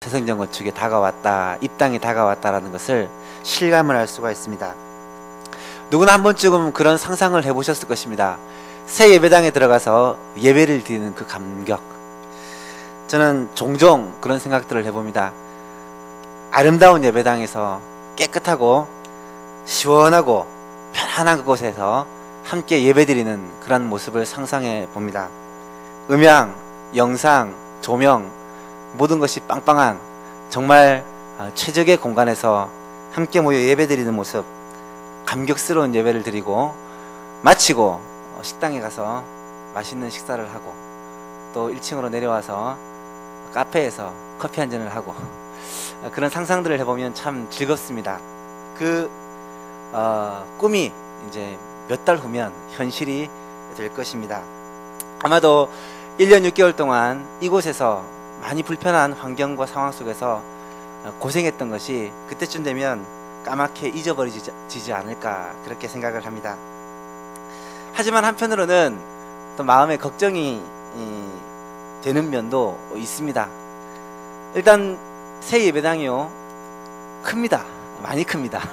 새성전 건축이 다가왔다, 입당이 다가왔다라는 것을 실감을 할 수가 있습니다. 누구나 한 번쯤은 그런 상상을 해보셨을 것입니다. 새 예배당에 들어가서 예배를 드리는 그 감격. 저는 종종 그런 생각들을 해봅니다. 아름다운 예배당에서 깨끗하고 시원하고 편안한 그곳에서 함께 예배드리는 그런 모습을 상상해 봅니다. 음향, 영상, 조명, 모든 것이 빵빵한 정말 최적의 공간에서 함께 모여 예배드리는 모습, 감격스러운 예배를 드리고 마치고 식당에 가서 맛있는 식사를 하고 또 1층으로 내려와서 카페에서 커피 한 잔을 하고 그런 상상들을 해보면 참 즐겁습니다. 그 꿈이 이제 몇 달 후면 현실이 될 것입니다. 아마도 1년 6개월 동안 이곳에서 많이 불편한 환경과 상황 속에서 고생했던 것이 그때쯤 되면 까맣게 잊어버리지 않을까 그렇게 생각을 합니다. 하지만 한편으로는 또 마음에 걱정이 되는 면도 있습니다. 일단 새 예배당이요, 큽니다. 많이 큽니다.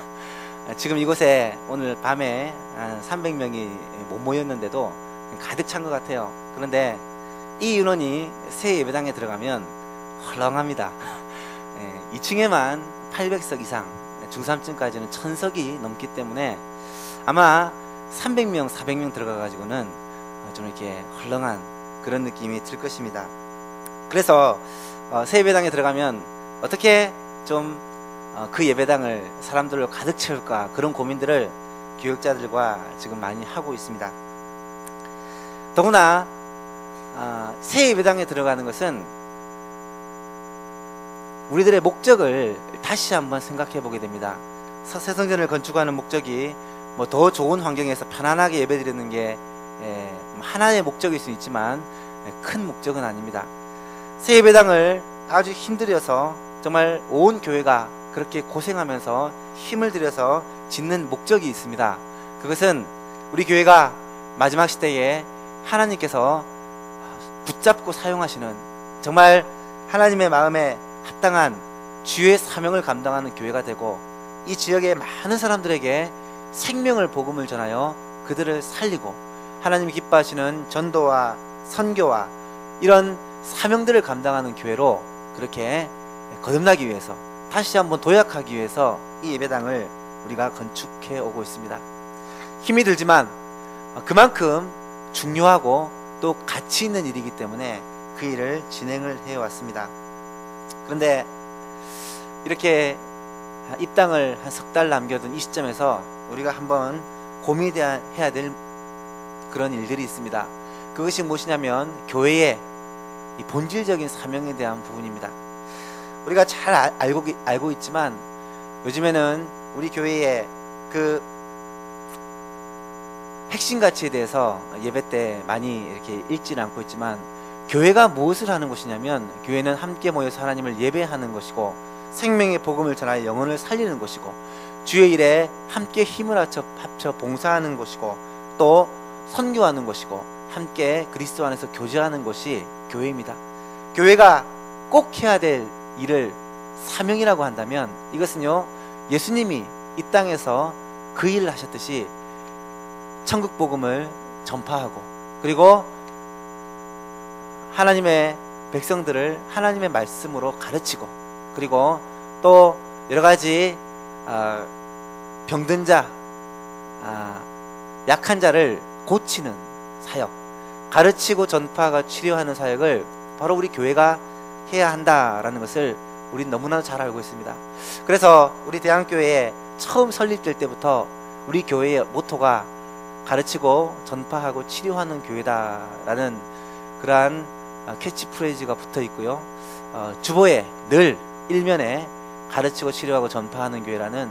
지금 이곳에 오늘 밤에 한 300명이 못 모였는데도 가득 찬 것 같아요. 그런데 이 인원이 새 예배당에 들어가면 헐렁합니다. 2층에만 800석 이상, 중3층까지는 1000석이 넘기 때문에 아마 300명, 400명 들어가 가지고는 좀 이렇게 헐렁한 그런 느낌이 들 것입니다. 그래서 새 예배당에 들어가면 어떻게 좀 그 예배당을 사람들로 가득 채울까, 그런 고민들을 교육자들과 지금 많이 하고 있습니다. 더구나 새 예배당에 들어가는 것은 우리들의 목적을 다시 한번 생각해 보게 됩니다. 새성전을 건축하는 목적이 뭐 더 좋은 환경에서 편안하게 예배드리는 게 하나의 목적일 수 있지만 큰 목적은 아닙니다. 새 예배당을 아주 힘들여서 정말 온 교회가 그렇게 고생하면서 힘을 들여서 짓는 목적이 있습니다. 그것은 우리 교회가 마지막 시대에 하나님께서 붙잡고 사용하시는 정말 하나님의 마음에 합당한 주의 사명을 감당하는 교회가 되고, 이 지역의 많은 사람들에게 생명을 복음을 전하여 그들을 살리고 하나님이 기뻐하시는 전도와 선교와 이런 사명들을 감당하는 교회로 그렇게 거듭나기 위해서, 다시 한번 도약하기 위해서 이 예배당을 우리가 건축해 오고 있습니다. 힘이 들지만 그만큼 중요하고 또 가치 있는 일이기 때문에 그 일을 진행을 해왔습니다. 그런데 이렇게 입당을 한 석 달 남겨둔 이 시점에서 우리가 한번 고민해야 될 그런 일들이 있습니다. 그것이 무엇이냐면 교회의 이 본질적인 사명에 대한 부분입니다. 우리가 잘 알고 있지만 요즘에는 우리 교회의 그 핵심 가치에 대해서 예배 때 많이 이렇게 읽지는 않고 있지만, 교회가 무엇을 하는 곳이냐면 교회는 함께 모여서 하나님을 예배하는 것이고 생명의 복음을 전하여 영혼을 살리는 것이고 주의 일에 함께 힘을 합쳐 봉사하는 것이고 또 선교하는 것이고 함께 그리스도 안에서 교제하는 것이 교회입니다. 교회가 꼭 해야 될 일을 사명이라고 한다면 이것은요, 예수님이 이 땅에서 그 일을 하셨듯이 천국 복음을 전파하고 그리고 하나님의 백성들을 하나님의 말씀으로 가르치고 그리고 또 여러 가지 병든 자, 약한 자를 고치는 사역, 가르치고 전파하고 치료하는 사역을 바로 우리 교회가 해야 한다라는 것을 우린 너무나 잘 알고 있습니다. 그래서 우리 대한교회에 처음 설립될 때부터 우리 교회의 모토가 가르치고 전파하고 치료하는 교회다라는 그러한 캐치프레이즈가 붙어 있고요. 주보에 늘 일면에 가르치고 치료하고 전파하는 교회라는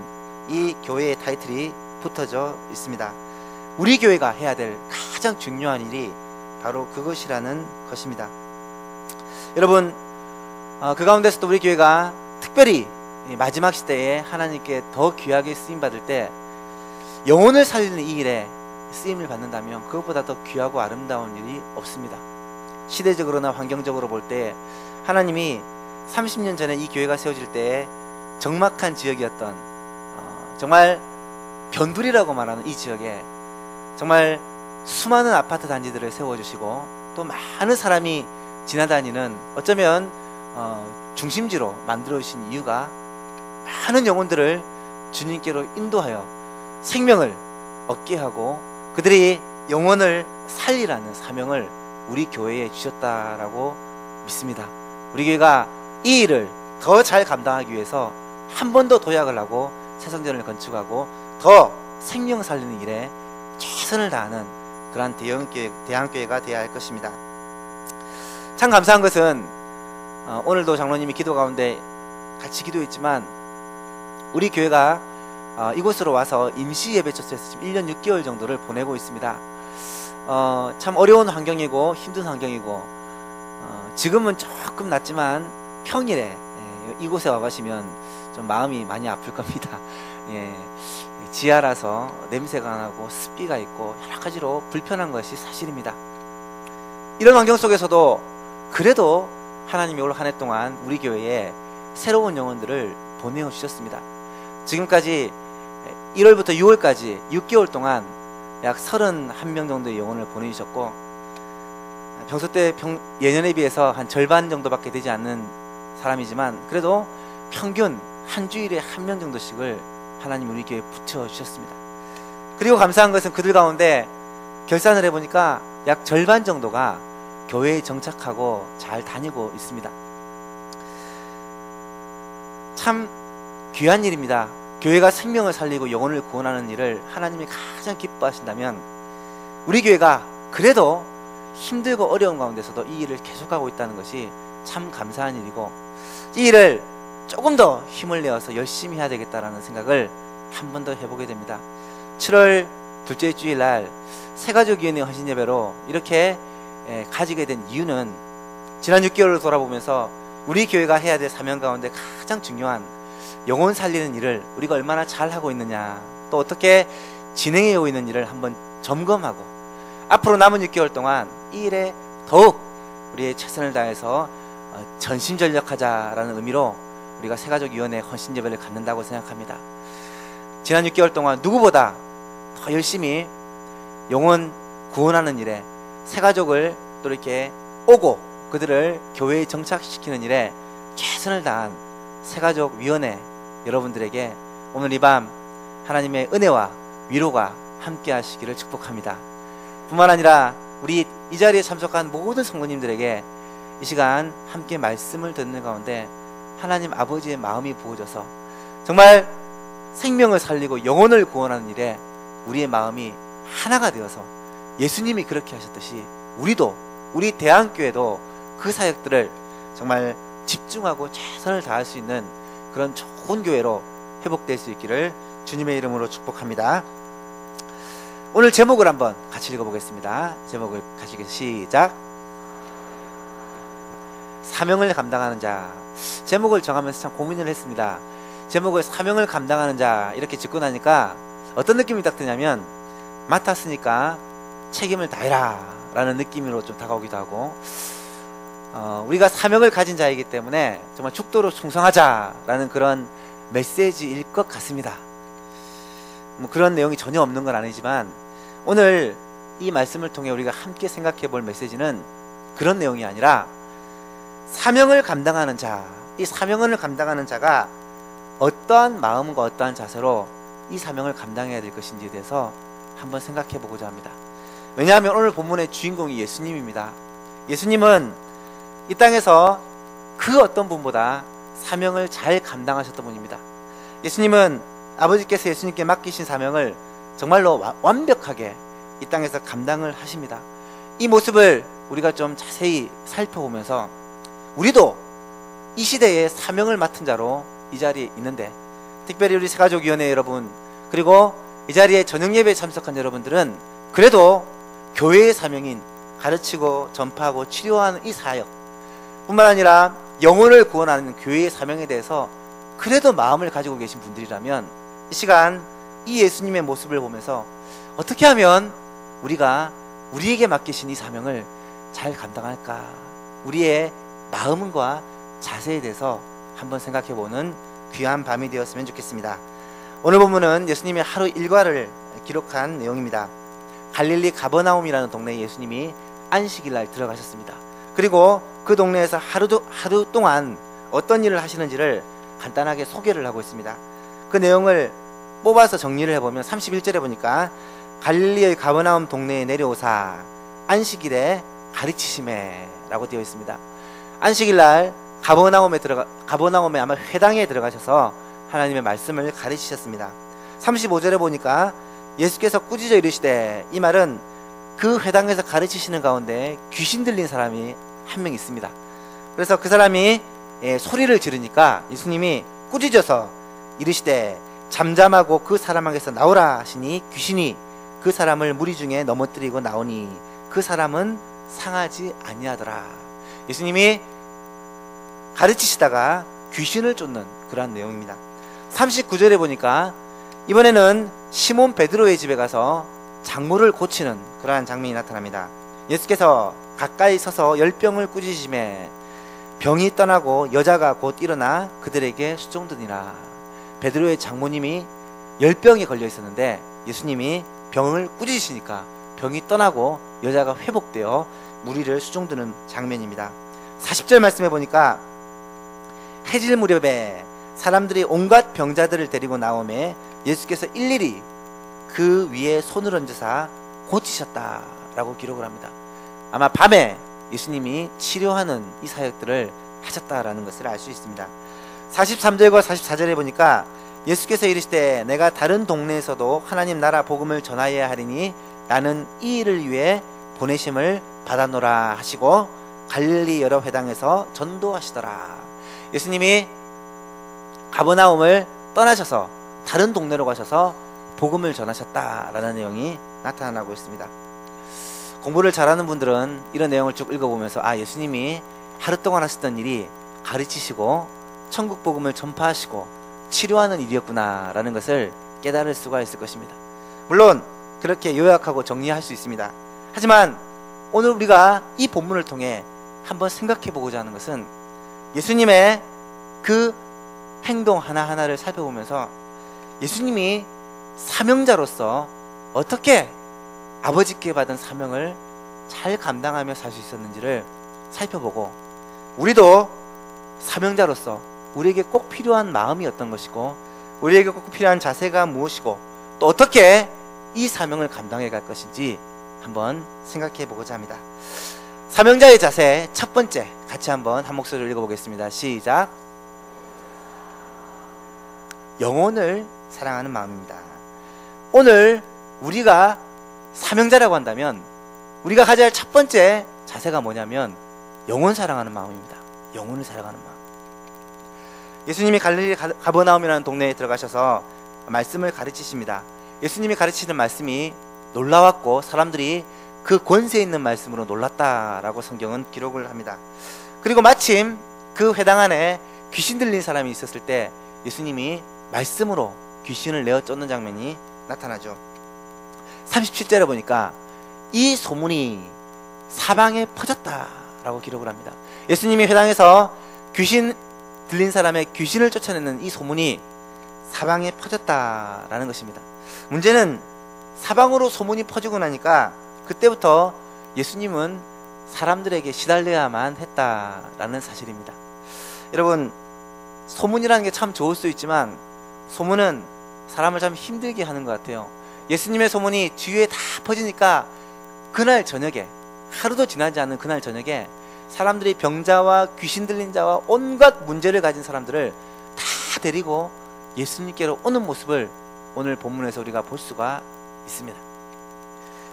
이 교회의 타이틀이 붙어져 있습니다. 우리 교회가 해야 될 가장 중요한 일이 바로 그것이라는 것입니다. 여러분, 그 가운데서도 우리 교회가 특별히 마지막 시대에 하나님께 더 귀하게 쓰임받을 때 영혼을 살리는 이 일에 쓰임을 받는다면 그것보다 더 귀하고 아름다운 일이 없습니다. 시대적으로나 환경적으로 볼 때 하나님이 30년 전에 이 교회가 세워질 때 적막한 지역이었던 정말 변두리라고 말하는 이 지역에 정말 수많은 아파트 단지들을 세워주시고 또 많은 사람이 지나다니는 어쩌면 중심지로 만들어주신 이유가 많은 영혼들을 주님께로 인도하여 생명을 얻게 하고 그들이 영혼을 살리라는 사명을 우리 교회에 주셨다라고 믿습니다. 우리 교회가 이 일을 더 잘 감당하기 위해서 한 번 더 도약을 하고 새성전을 건축하고 더 생명 살리는 일에 최선을 다하는 그러한 대한교회가 되어야 할 것입니다. 참 감사한 것은 오늘도 장로님이 기도 가운데 같이 기도했지만 우리 교회가 이곳으로 와서 임시 예배처소에서 지금 1년 6개월 정도를 보내고 있습니다. 참 어려운 환경이고 힘든 환경이고 지금은 조금 낫지만 평일에 이곳에 와가시면 좀 마음이 많이 아플 겁니다. 지하라서 냄새가 나고 습기가 있고 여러 가지로 불편한 것이 사실입니다. 이런 환경 속에서도 그래도 하나님이 올 한 해 동안 우리 교회에 새로운 영혼들을 보내어 주셨습니다. 지금까지 1월부터 6월까지 6개월 동안 약 31명 정도의 영혼을 보내주셨고 평소 때 예년에 비해서 한 절반 정도밖에 되지 않는 사람이지만 그래도 평균 한 주일에 한 명 정도씩을 하나님 우리 교회에 붙여주셨습니다. 그리고 감사한 것은 그들 가운데 결산을 해보니까 약 절반 정도가 교회에 정착하고 잘 다니고 있습니다. 참 귀한 일입니다. 교회가 생명을 살리고 영혼을 구원하는 일을 하나님이 가장 기뻐하신다면 우리 교회가 그래도 힘들고 어려운 가운데서도 이 일을 계속하고 있다는 것이 참 감사한 일이고 이 일을 조금 더 힘을 내어서 열심히 해야 되겠다라는 생각을 한 번 더 해보게 됩니다. 7월 둘째 주일날 새가족위원회 헌신예배로 이렇게 가지게 된 이유는 지난 6개월을 돌아보면서 우리 교회가 해야 될 사명 가운데 가장 중요한 영혼 살리는 일을 우리가 얼마나 잘하고 있느냐 또 어떻게 진행해 오고 있는 일을 한번 점검하고 앞으로 남은 6개월 동안 이 일에 더욱 우리의 최선을 다해서 전심전력하자라는 의미로 우리가 새가족위원회 헌신예배를 갖는다고 생각합니다. 지난 6개월 동안 누구보다 더 열심히 영혼 구원하는 일에 새가족을 또 이렇게 오고 그들을 교회에 정착시키는 일에 최선을 다한 새가족위원회 여러분들에게 오늘 이 밤 하나님의 은혜와 위로가 함께 하시기를 축복합니다. 뿐만 아니라 우리 이 자리에 참석한 모든 성도님들에게 이 시간 함께 말씀을 듣는 가운데 하나님 아버지의 마음이 부어져서 정말 생명을 살리고 영혼을 구원하는 일에 우리의 마음이 하나가 되어서 예수님이 그렇게 하셨듯이 우리도 우리 대한교회도 그 사역들을 정말 집중하고 최선을 다할 수 있는 그런 좋은 교회로 회복될 수 있기를 주님의 이름으로 축복합니다. 오늘 제목을 한번 같이 읽어보겠습니다. 제목을 같이 시작. 사명을 감당하는 자. 제목을 정하면서 참 고민을 했습니다. 제목을 사명을 감당하는 자 이렇게 짓고 나니까 어떤 느낌이 딱 드냐면 맡았으니까 책임을 다해라 라는 느낌으로 좀 다가오기도 하고 우리가 사명을 가진 자이기 때문에 정말 죽도록 충성하자라는 그런 메시지일 것 같습니다. 뭐 그런 내용이 전혀 없는 건 아니지만 오늘 이 말씀을 통해 우리가 함께 생각해 볼 메시지는 그런 내용이 아니라 사명을 감당하는 자, 이 사명을 감당하는 자가 어떠한 마음과 어떠한 자세로 이 사명을 감당해야 될 것인지에 대해서 한번 생각해 보고자 합니다. 왜냐하면 오늘 본문의 주인공이 예수님입니다. 예수님은 이 땅에서 그 어떤 분보다 사명을 잘 감당하셨던 분입니다. 예수님은 아버지께서 예수님께 맡기신 사명을 정말로 완벽하게 이 땅에서 감당을 하십니다. 이 모습을 우리가 좀 자세히 살펴보면서 우리도 이 시대에 사명을 맡은 자로 이 자리에 있는데 특별히 우리 새가족위원회 여러분 그리고 이 자리에 저녁예배에 참석한 여러분들은 그래도 교회의 사명인 가르치고 전파하고 치료하는 이 사역 뿐만 아니라 영혼을 구원하는 교회의 사명에 대해서 그래도 마음을 가지고 계신 분들이라면 이 시간 이 예수님의 모습을 보면서 어떻게 하면 우리가 우리에게 맡기신 이 사명을 잘 감당할까 우리의 마음과 자세에 대해서 한번 생각해보는 귀한 밤이 되었으면 좋겠습니다. 오늘 본문은 예수님의 하루 일과를 기록한 내용입니다. 갈릴리 가버나움이라는 동네에 예수님이 안식일날 들어가셨습니다. 그리고 그 동네에서 하루 동안 어떤 일을 하시는지를 간단하게 소개를 하고 있습니다. 그 내용을 뽑아서 정리를 해보면 31절에 보니까 갈릴리의 가버나움 동네에 내려오사 안식일에 가르치심에 라고 되어 있습니다. 안식일날 가버나움에 아마 회당에 들어가셔서 하나님의 말씀을 가르치셨습니다. 35절에 보니까 예수께서 꾸짖어 이르시되, 이 말은 그 회당에서 가르치시는 가운데 귀신 들린 사람이 한 명 있습니다. 그래서 그 사람이 소리를 지르니까 예수님이 꾸짖어서 이르시되 잠잠하고 그 사람에게서 나오라 하시니 귀신이 그 사람을 무리 중에 넘어뜨리고 나오니 그 사람은 상하지 아니하더라. 예수님이 가르치시다가 귀신을 쫓는 그러한 내용입니다. 39절에 보니까 이번에는 시몬 베드로의 집에 가서 장모를 고치는 그러한 장면이 나타납니다. 예수께서 가까이 서서 열병을 꾸짖으시매 병이 떠나고 여자가 곧 일어나 그들에게 수종드니라. 베드로의 장모님이 열병에 걸려 있었는데 예수님이 병을 꾸짖으시니까 병이 떠나고 여자가 회복되어 무리를 수종드는 장면입니다. 40절 말씀해 보니까 해질 무렵에 사람들이 온갖 병자들을 데리고 나오매 예수께서 일일이 그 위에 손을 얹으사 고치셨다라고 기록을 합니다. 아마 밤에 예수님이 치료하는 이 사역들을 하셨다라는 것을 알 수 있습니다. 43절과 44절에 보니까 예수께서 이르시되 내가 다른 동네에서도 하나님 나라 복음을 전하여야 하리니 나는 이 일을 위해 보내심을 받아노라 하시고 갈릴리 여러 회당에서 전도하시더라. 예수님이 가버나움을 떠나셔서 다른 동네로 가셔서 복음을 전하셨다라는 내용이 나타나고 있습니다. 공부를 잘하는 분들은 이런 내용을 쭉 읽어보면서 예수님이 하루 동안 하셨던 일이 가르치시고 천국 복음을 전파하시고 치료하는 일이었구나 라는 것을 깨달을 수가 있을 것입니다. 물론 그렇게 요약하고 정리할 수 있습니다. 하지만 오늘 우리가 이 본문을 통해 한번 생각해 보고자 하는 것은 예수님의 그 행동 하나하나를 살펴보면서 예수님이 사명자로서 어떻게 아버지께 받은 사명을 잘 감당하며 살 수 있었는지를 살펴보고 우리도 사명자로서 우리에게 꼭 필요한 마음이 어떤 것이고 우리에게 꼭 필요한 자세가 무엇이고 또 어떻게 이 사명을 감당해 갈 것인지 한번 생각해 보고자 합니다. 사명자의 자세 첫 번째 같이 한번 한 목소리로 읽어보겠습니다. 시작. 영혼을 사랑하는 마음입니다. 오늘 우리가 사명자라고 한다면 우리가 가져야 할 첫 번째 자세가 뭐냐면 영혼 사랑하는 마음입니다. 영혼을 사랑하는 마음. 예수님이 갈릴리 가버나움이라는 동네에 들어가셔서 말씀을 가르치십니다. 예수님이 가르치는 말씀이 놀라웠고 사람들이 그 권세 있는 말씀으로 놀랐다라고 성경은 기록을 합니다. 그리고 마침 그 회당 안에 귀신 들린 사람이 있었을 때 예수님이 말씀으로 귀신을 내어 쫓는 장면이 나타나죠. 37절에 보니까 이 소문이 사방에 퍼졌다라고 기록을 합니다. 예수님이 회당에서 귀신 들린 사람의 귀신을 쫓아내는 이 소문이 사방에 퍼졌다라는 것입니다. 문제는 사방으로 소문이 퍼지고 나니까 그때부터 예수님은 사람들에게 시달려야만 했다라는 사실입니다. 여러분, 소문이라는 게 참 좋을 수 있지만 소문은 사람을 참 힘들게 하는 것 같아요. 예수님의 소문이 주위에 다 퍼지니까 그날 저녁에, 하루도 지나지 않은 그날 저녁에 사람들이 병자와 귀신 들린 자와 온갖 문제를 가진 사람들을 다 데리고 예수님께로 오는 모습을 오늘 본문에서 우리가 볼 수가 있습니다.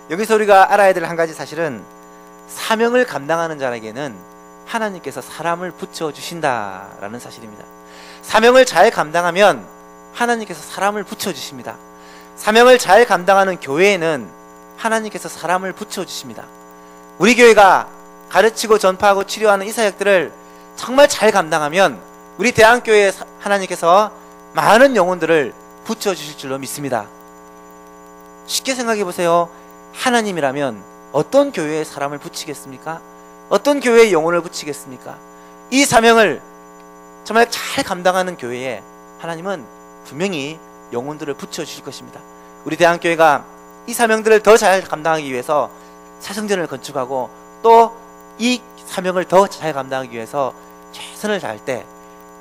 여기서 우리가 알아야 될 한 가지 사실은 사명을 감당하는 자에게는 하나님께서 사람을 붙여주신다라는 사실입니다. 사명을 잘 감당하면 하나님께서 사람을 붙여주십니다. 사명을 잘 감당하는 교회에는 하나님께서 사람을 붙여주십니다. 우리 교회가 가르치고 전파하고 치료하는 이 사역들을 정말 잘 감당하면 우리 대한교회에 하나님께서 많은 영혼들을 붙여주실 줄로 믿습니다. 쉽게 생각해 보세요. 하나님이라면 어떤 교회에 사람을 붙이겠습니까? 어떤 교회에 영혼을 붙이겠습니까? 이 사명을 정말 잘 감당하는 교회에 하나님은 분명히 영혼들을 붙여주실 것입니다. 우리 대한교회가 이 사명들을 더 잘 감당하기 위해서 사성전을 건축하고 또 이 사명을 더 잘 감당하기 위해서 최선을 다할 때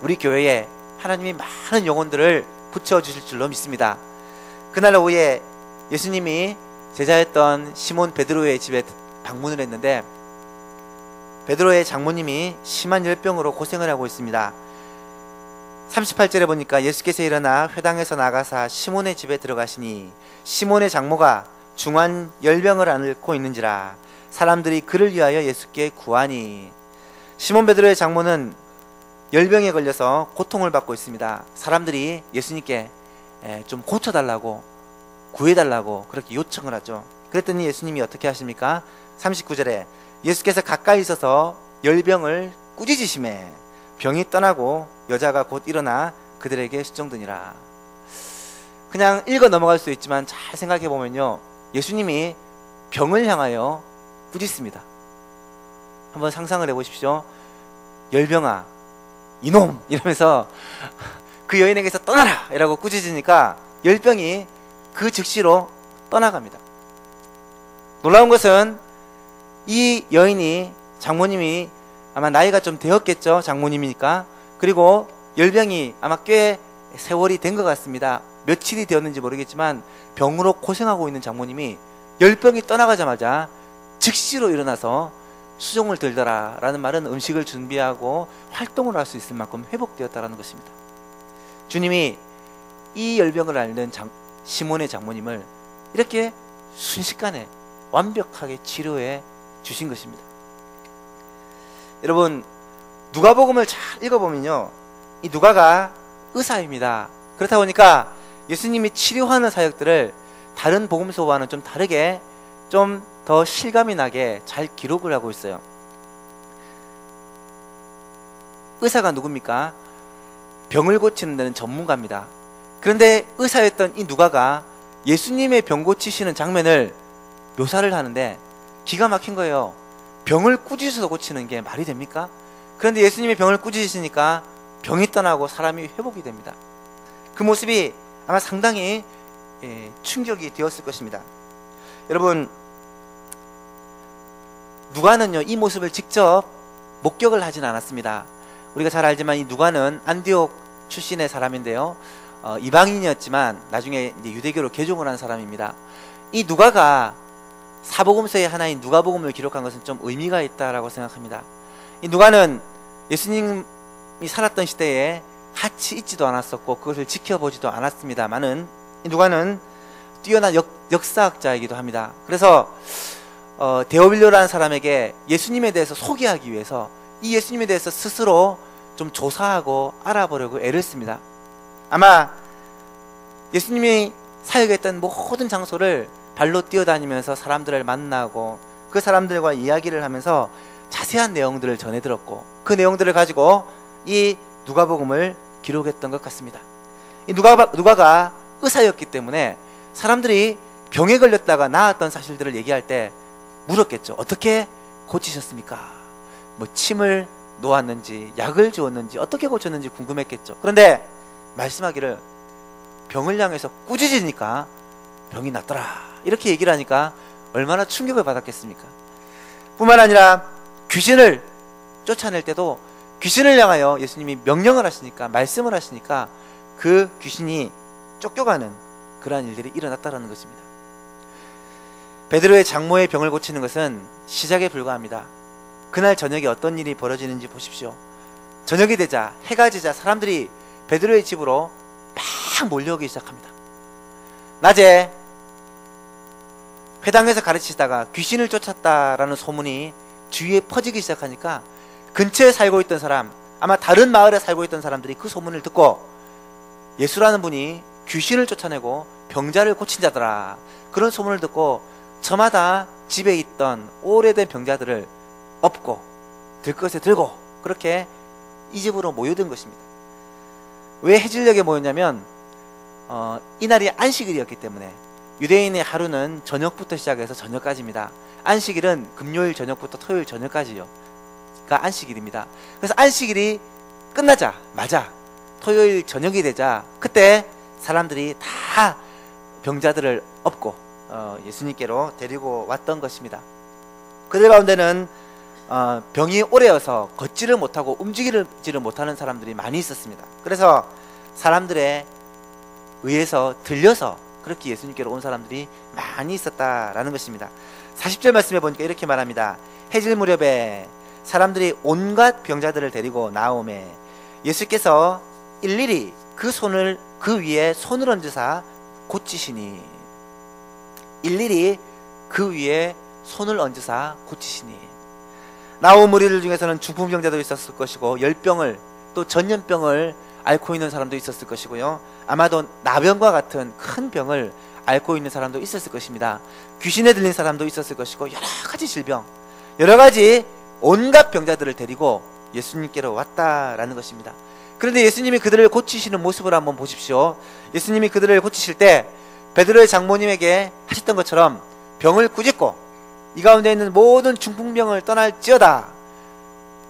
우리 교회에 하나님이 많은 영혼들을 붙여주실 줄로 믿습니다. 그날 오후에 예수님이 제자였던 시몬 베드로의 집에 방문을 했는데 베드로의 장모님이 심한 열병으로 고생을 하고 있습니다. 38절에 보니까 예수께서 일어나 회당에서 나가사 시몬의 집에 들어가시니 시몬의 장모가 중한 열병을 앓고 있는지라 사람들이 그를 위하여 예수께 구하니 시몬 베드로의 장모는 열병에 걸려서 고통을 받고 있습니다. 사람들이 예수님께 좀 고쳐달라고 구해달라고 그렇게 요청을 하죠. 그랬더니 예수님이 어떻게 하십니까? 39절에 예수께서 가까이 있어서 열병을 꾸짖으시매 병이 떠나고 여자가 곧 일어나 그들에게 수종드니라. 그냥 읽어 넘어갈 수 있지만 잘 생각해 보면요, 예수님이 병을 향하여 꾸짖습니다. 한번 상상을 해 보십시오. 열병아 이놈 이러면서 그 여인에게서 떠나라 이라고 꾸짖으니까 열병이 그 즉시로 떠나갑니다. 놀라운 것은 이 여인이 장모님이 아마 나이가 좀 되었겠죠. 장모님이니까. 그리고 열병이 아마 꽤 세월이 된 것 같습니다. 며칠이 되었는지 모르겠지만 병으로 고생하고 있는 장모님이 열병이 떠나가자마자 즉시로 일어나서 수종을 들더라 라는 말은 음식을 준비하고 활동을 할 수 있을 만큼 회복되었다라는 것입니다. 주님이 이 열병을 앓는 시몬의 장모님을 이렇게 순식간에 완벽하게 치료해 주신 것입니다. 여러분, 누가복음을 잘 읽어보면요, 이 누가가 의사입니다. 그렇다 보니까 예수님이 치료하는 사역들을 다른 복음서와는 좀 다르게 좀 더 실감이 나게 잘 기록을 하고 있어요. 의사가 누굽니까? 병을 고치는 데는 전문가입니다. 그런데 의사였던 이 누가가 예수님의 병 고치시는 장면을 묘사를 하는데 기가 막힌 거예요. 병을 꾸짖어서 고치는 게 말이 됩니까? 그런데 예수님이 병을 꾸짖으시니까 병이 떠나고 사람이 회복이 됩니다. 그 모습이 아마 상당히 충격이 되었을 것입니다. 여러분, 누가는요, 이 모습을 직접 목격을 하진 않았습니다. 우리가 잘 알지만 이 누가는 안디옥 출신의 사람인데요, 이방인이었지만 나중에 이제 유대교로 개종을 한 사람입니다. 이 누가가 사복음서의 하나인 누가복음을 기록한 것은 좀 의미가 있다라고 생각합니다. 이 누가는 예수님이 살았던 시대에 같이 있지도 않았었고 그것을 지켜보지도 않았습니다만은 이 누가는 뛰어난 역사학자이기도 합니다. 그래서 데오빌로라는 사람에게 예수님에 대해서 소개하기 위해서 이 예수님에 대해서 스스로 좀 조사하고 알아보려고 애를 씁니다. 아마 예수님이 사역했던 모든 장소를 발로 뛰어다니면서 사람들을 만나고 그 사람들과 이야기를 하면서 자세한 내용들을 전해 들었고 그 내용들을 가지고 이 누가복음을 기록했던 것 같습니다. 이 누가가 의사였기 때문에 사람들이 병에 걸렸다가 나았던 사실들을 얘기할 때 물었겠죠. 어떻게 고치셨습니까? 뭐 침을 놓았는지 약을 주었는지 어떻게 고쳤는지 궁금했겠죠. 그런데 말씀하기를 병을 향해서 꾸짖으니까 병이 낫더라 이렇게 얘기를 하니까 얼마나 충격을 받았겠습니까? 뿐만 아니라 귀신을 쫓아낼 때도 귀신을 향하여 예수님이 명령을 하시니까, 말씀을 하시니까 그 귀신이 쫓겨가는 그러한 일들이 일어났다는 것입니다. 베드로의 장모의 병을 고치는 것은 시작에 불과합니다. 그날 저녁에 어떤 일이 벌어지는지 보십시오. 저녁이 되자, 해가 지자 사람들이 베드로의 집으로 막 몰려오기 시작합니다. 낮에 회당에서 가르치다가 귀신을 쫓았다라는 소문이 주위에 퍼지기 시작하니까 근처에 살고 있던 사람, 아마 다른 마을에 살고 있던 사람들이 그 소문을 듣고 예수라는 분이 귀신을 쫓아내고 병자를 고친 자더라, 그런 소문을 듣고 저마다 집에 있던 오래된 병자들을 업고 들것에 들고 그렇게 이 집으로 모여든 것입니다. 왜 해질녘에 모였냐면 이날이 안식일이었기 때문에. 유대인의 하루는 저녁부터 시작해서 저녁까지입니다. 안식일은 금요일 저녁부터 토요일 저녁까지요. 가 안식일입니다. 그래서 안식일이 끝나자마자 토요일 저녁이 되자 그때 사람들이 다 병자들을 업고 예수님께로 데리고 왔던 것입니다. 그들 가운데는 병이 오래여서 걷지를 못하고 움직이지를 못하는 사람들이 많이 있었습니다. 그래서 사람들의 의해서 들려서 그렇게 예수님께로 온 사람들이 많이 있었다라는 것입니다. 40절 말씀해 보니까 이렇게 말합니다. 해질 무렵에 사람들이 온갖 병자들을 데리고 나오매 예수께서 일일이 그 위에 손을 얹으사 고치시니, 일일이 그 위에 손을 얹으사 고치시니. 나온 무리들 중에서는 중풍병자도 있었을 것이고 열병을 또 전염병을 앓고 있는 사람도 있었을 것이고요, 아마도 나병과 같은 큰 병을 앓고 있는 사람도 있었을 것입니다. 귀신에 들린 사람도 있었을 것이고 여러 가지 질병, 여러 가지 온갖 병자들을 데리고 예수님께로 왔다라는 것입니다. 그런데 예수님이 그들을 고치시는 모습을 한번 보십시오. 예수님이 그들을 고치실 때 베드로의 장모님에게 하셨던 것처럼 병을 꾸짖고 이 가운데 있는 모든 중풍병을 떠날지어다,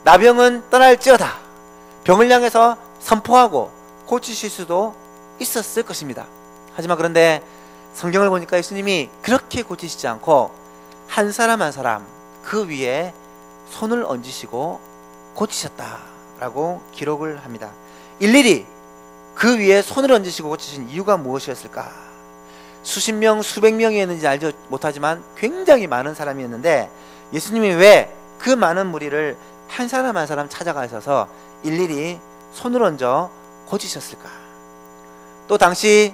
나병은 떠날지어다, 병을 향해서 선포하고 고치실 수도 있었을 것입니다. 하지만 그런데 성경을 보니까 예수님이 그렇게 고치시지 않고 한 사람 한 사람 그 위에 손을 얹으시고 고치셨다라고 기록을 합니다. 일일이 그 위에 손을 얹으시고 고치신 이유가 무엇이었을까? 수십 명, 수백 명이었는지 알지 못하지만 굉장히 많은 사람이었는데 예수님이 왜 그 많은 무리를 한 사람 한 사람 찾아가셔서 일일이 손을 얹어 고치셨을까? 또 당시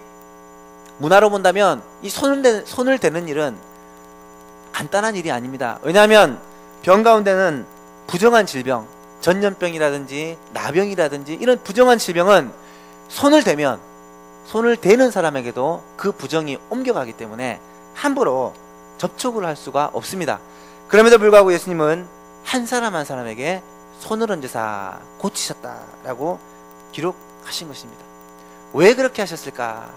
문화로 본다면 이 손을 대는 일은 간단한 일이 아닙니다. 왜냐하면 병 가운데는 부정한 질병, 전염병이라든지 나병이라든지 이런 부정한 질병은 손을 대면 손을 대는 사람에게도 그 부정이 옮겨가기 때문에 함부로 접촉을 할 수가 없습니다. 그럼에도 불구하고 예수님은 한 사람 한 사람에게 손을 얹으사 고치셨다라고 기록하신 것입니다. 왜 그렇게 하셨을까?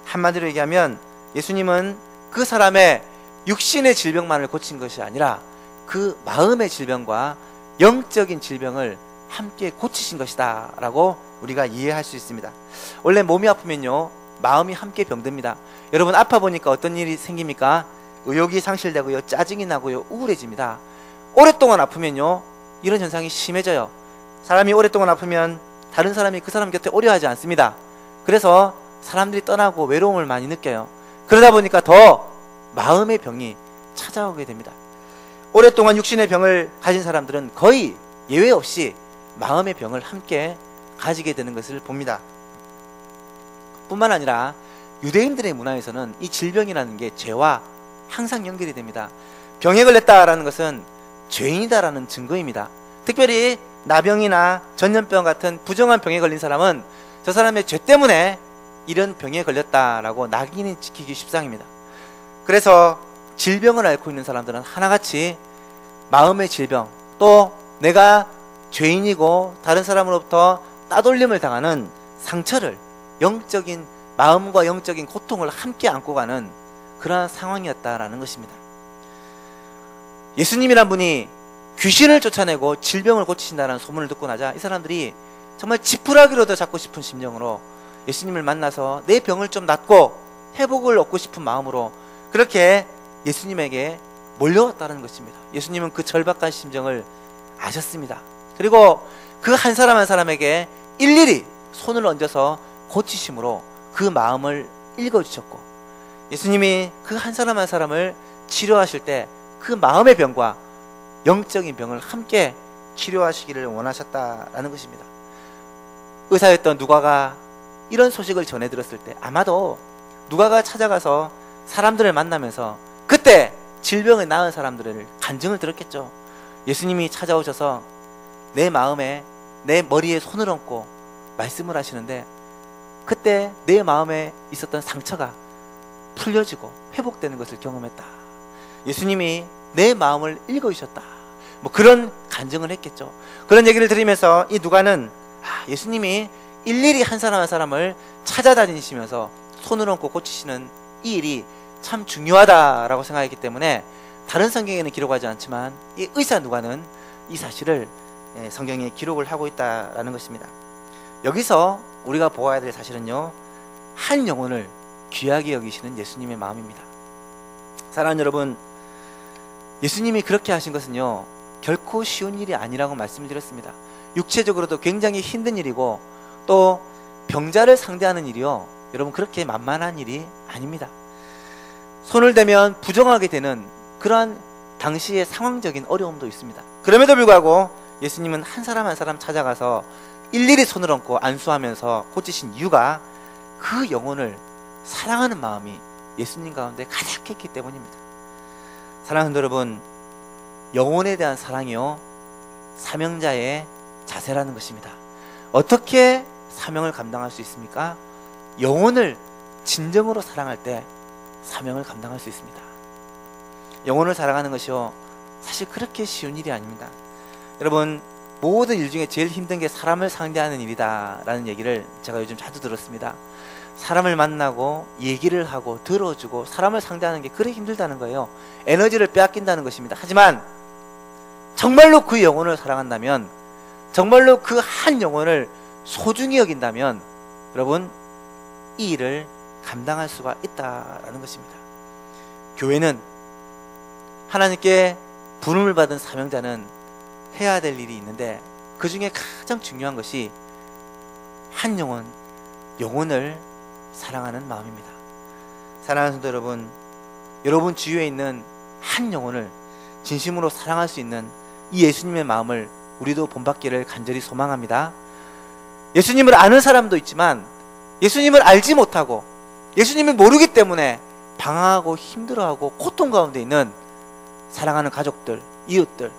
한마디로 얘기하면 예수님은 그 사람의 육신의 질병만을 고친 것이 아니라 그 마음의 질병과 영적인 질병을 함께 고치신 것이다 라고 우리가 이해할 수 있습니다. 원래 몸이 아프면요 마음이 함께 병듭니다. 여러분 아파 보니까 어떤 일이 생깁니까? 의욕이 상실되고요, 짜증이 나고요, 우울해집니다. 오랫동안 아프면요 이런 현상이 심해져요. 사람이 오랫동안 아프면 다른 사람이 그 사람 곁에 오려 하지 않습니다. 그래서 사람들이 떠나고 외로움을 많이 느껴요. 그러다 보니까 더 마음의 병이 찾아오게 됩니다. 오랫동안 육신의 병을 가진 사람들은 거의 예외 없이 마음의 병을 함께 가지게 되는 것을 봅니다. 뿐만 아니라 유대인들의 문화에서는 이 질병이라는 게 죄와 항상 연결이 됩니다. 병에 걸렸다라는 것은 죄인이다라는 증거입니다. 특별히 나병이나 전염병 같은 부정한 병에 걸린 사람은 저 사람의 죄 때문에 이런 병에 걸렸다라고 낙인이 찍히기 십상입니다. 그래서 질병을 앓고 있는 사람들은 하나같이 마음의 질병, 또 내가 죄인이고 다른 사람으로부터 따돌림을 당하는 상처를, 영적인 마음과 영적인 고통을 함께 안고 가는 그러한 상황이었다라는 것입니다. 예수님이란 분이 귀신을 쫓아내고 질병을 고치신다는 소문을 듣고 나자 이 사람들이 정말 지푸라기로도 잡고 싶은 심정으로 예수님을 만나서 내 병을 좀 낫고 회복을 얻고 싶은 마음으로 그렇게 예수님에게 몰려왔다는 것입니다. 예수님은 그 절박한 심정을 아셨습니다. 그리고 그 한 사람 한 사람에게 일일이 손을 얹어서 고치심으로 그 마음을 읽어주셨고, 예수님이 그 한 사람 한 사람을 치료하실 때 그 마음의 병과 영적인 병을 함께 치료하시기를 원하셨다라는 것입니다. 의사였던 누가가 이런 소식을 전해 들었을 때 아마도 누가가 찾아가서 사람들을 만나면서 그때 질병을 낳은 사람들을 간증을 들었겠죠. 예수님이 찾아오셔서 내 마음에, 내 머리에 손을 얹고 말씀을 하시는데 그때 내 마음에 있었던 상처가 풀려지고 회복되는 것을 경험했다. 예수님이 내 마음을 읽어주셨다. 뭐 그런 간증을 했겠죠. 그런 얘기를 들으면서 이 누가는 예수님이 일일이 한 사람 한 사람을 찾아다니시면서 손을 얹고 고치시는 이 일이 참 중요하다라고 생각했기 때문에 다른 성경에는 기록하지 않지만 이 의사 누가는 이 사실을 성경에 기록을 하고 있다라는 것입니다. 여기서 우리가 보아야 될 사실은요, 한 영혼을 귀하게 여기시는 예수님의 마음입니다. 사랑하는 여러분, 예수님이 그렇게 하신 것은요, 결코 쉬운 일이 아니라고 말씀을 드렸습니다. 육체적으로도 굉장히 힘든 일이고, 또 병자를 상대하는 일이요, 여러분 그렇게 만만한 일이 아닙니다. 손을 대면 부정하게 되는 그러한 당시의 상황적인 어려움도 있습니다. 그럼에도 불구하고 예수님은 한 사람 한 사람 찾아가서 일일이 손을 얹고 안수하면서 고치신 이유가 그 영혼을 사랑하는 마음이 예수님 가운데 가득했기 때문입니다. 사랑하는 여러분, 영혼에 대한 사랑이요, 사명자의 자세라는 것입니다. 어떻게 사명을 감당할 수 있습니까? 영혼을 진정으로 사랑할 때 사명을 감당할 수 있습니다. 영혼을 사랑하는 것이요, 사실 그렇게 쉬운 일이 아닙니다. 여러분, 모든 일 중에 제일 힘든 게 사람을 상대하는 일이다 라는 얘기를 제가 요즘 자주 들었습니다. 사람을 만나고 얘기를 하고 들어주고 사람을 상대하는 게 그렇게 힘들다는 거예요. 에너지를 빼앗긴다는 것입니다. 하지만 정말로 그 영혼을 사랑한다면, 정말로 그 한 영혼을 소중히 여긴다면, 여러분, 이 일을 감당할 수가 있다라는 것입니다. 교회는, 하나님께 부름을 받은 사명자는 해야 될 일이 있는데, 그 중에 가장 중요한 것이 한 영혼을 사랑하는 마음입니다. 사랑하는 성도 여러분, 여러분 주위에 있는 한 영혼을 진심으로 사랑할 수 있는 이 예수님의 마음을 우리도 본받기를 간절히 소망합니다. 예수님을 아는 사람도 있지만 예수님을 알지 못하고 예수님을 모르기 때문에 방황하고 힘들어하고 고통 가운데 있는 사랑하는 가족들, 이웃들,